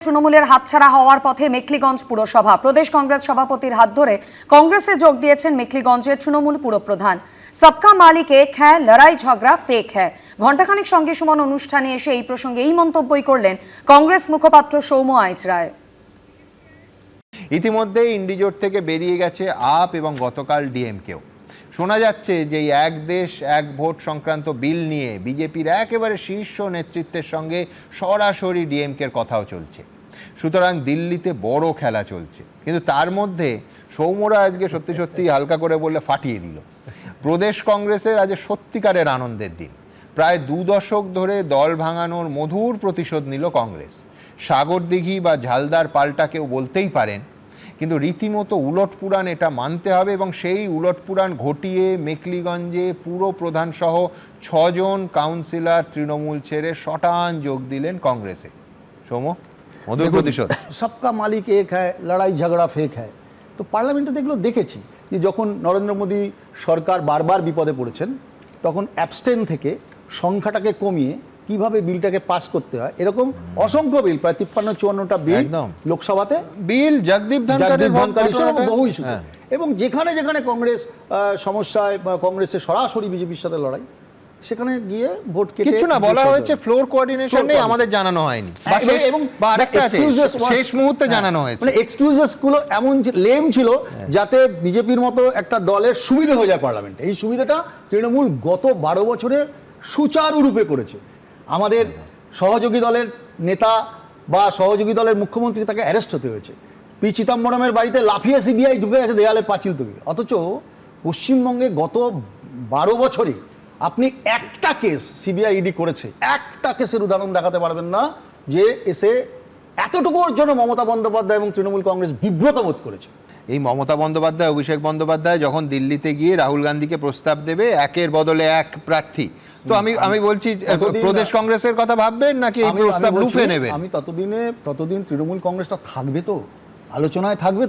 তৃণমূলের হাতছাড়া হওয়ার পথে মেখলিগঞ্জ পুরসভা। প্রদেশ কংগ্রেস সভাপতির হাত ধরে কংগ্রেসে যোগ দিয়েছেন মেখলিগঞ্জের তৃণমূল পুরপ্রধান। সবকা মালিক এক হ্যায়, লড়াই ঝগড়া ফেক হ্যায়। ঘণ্টাখানিক সঙ্গে সুমন অনুষ্ঠানে এসে এই প্রসঙ্গে এই মন্তব্যই করলেন কংগ্রেস মুখপাত্র সৌম্য আইচ রায়। ইতিমধ্যে ইন্ডিজোট থেকে বেরিয়ে গেছে আপ এবং গতকাল ডিএমকেও। শোনা যাচ্ছে যে এই এক দেশ এক ভোট সংক্রান্ত বিল নিয়ে বিজেপির একেবারে শীর্ষ নেতৃত্বের সঙ্গে সরাসরি ডিএমকের কথাও চলছে। সুতরাং দিল্লিতে বড় খেলা চলছে। কিন্তু তার মধ্যে সৌম্যরা আজকে সত্যি সত্যি হালকা করে বললে ফাটিয়ে দিল। প্রদেশ কংগ্রেসের আজ সত্যিকারের আনন্দের দিন। প্রায় 2 দশক ধরে দল ভাঙানোর মধুর প্রতিশোধ নিল কংগ্রেস। সাগরদিঘি বা ঝালদার পাল্টা কেউ বলতেই পারেন, কিন্তু রীতিমতো উলটপুরাণ এটা মানতে হবে। এবং সেই উলটপুরাণ ঘটিয়ে মেখলিগঞ্জে পুরো প্রধান সহ 6 জন কাউন্সিলর তৃণমূল ছেড়ে শটান যোগ দিলেন কংগ্রেসে। সৌম্য, মধুর প্রতিশোধ। সবকা মালিক এক হ্যায়, লড়াই ঝগড়া ফেক হ্যায়। তো পার্লামেন্টে দেখলো দেখেছি যে যখন নরেন্দ্র মোদী সরকার বারবার বিপদে পড়েছেন, তখন অ্যাবস্টেন থেকে সংখ্যাটাকে কমিয়ে কিভাবে বিলটাকে পাস করতে হয়, এরকম অসংখ্য বিল, প্রায় 53-54টা বিল লোকসভাতে, বিল জগদীপ ধনখড়ের বহু ইস্যু। এবং যেখানে যেখানে কংগ্রেস সমস্যায় বা কংগ্রেসের সরাসরি বিজেপির সাথে লড়াই, সেখানে গিয়ে ভোট কেটে কিছু না বলা হয়েছে, ফ্লোর কোঅর্ডিনেশন নেই, আমাদের জানানো হয়নি, এবং শেষ মুহূর্তে জানানো হয়েছে। মানে এক্সকিউজেস গুলো এমন লেম ছিল যাতে বিজেপির মতো একটা দলের সুবিধা হয়ে যায় পার্লামেন্টে। এই সুবিধাটা তৃণমূল গত 12 বছরে সুচারুরূপে করেছে। আমাদের সহযোগী দলের নেতা বা সহযোগী দলের মুখ্যমন্ত্রী, তাকে অ্যারেস্ট হতে হয়েছে। পি চিদম্বরমের বাড়িতে লাফিয়ে সিবিআই ঢুকে গেছে দেয়ালে পাঁচিল তৈরি। অথচ পশ্চিমবঙ্গে গত 12 বছরে আপনি একটা কেস সিবিআই ইডি করেছে, একটা কেসের উদাহরণ দেখাতে পারবেন না যে এসে এতটুকুর জন্য মমতা বন্দ্যোপাধ্যায় এবং তৃণমূল কংগ্রেস বিব্রত বোধ করেছে। এই মমতা বন্দ্যোপাধ্যায়, অভিষেক বন্দ্যোপাধ্যায় যখন দিল্লিতে গিয়ে রাহুল গান্ধীকে প্রস্তাব দেবে একের বদলে এক প্রার্থী, তো আমি বলছি প্রদেশ কংগ্রেসের কথা ভাববেন নাকি এই প্রস্তাব লুফে নেবেন? আমি ততদিন তৃণমূল কংগ্রেসটা থাকবে, তো আলোচনায় থাকবে।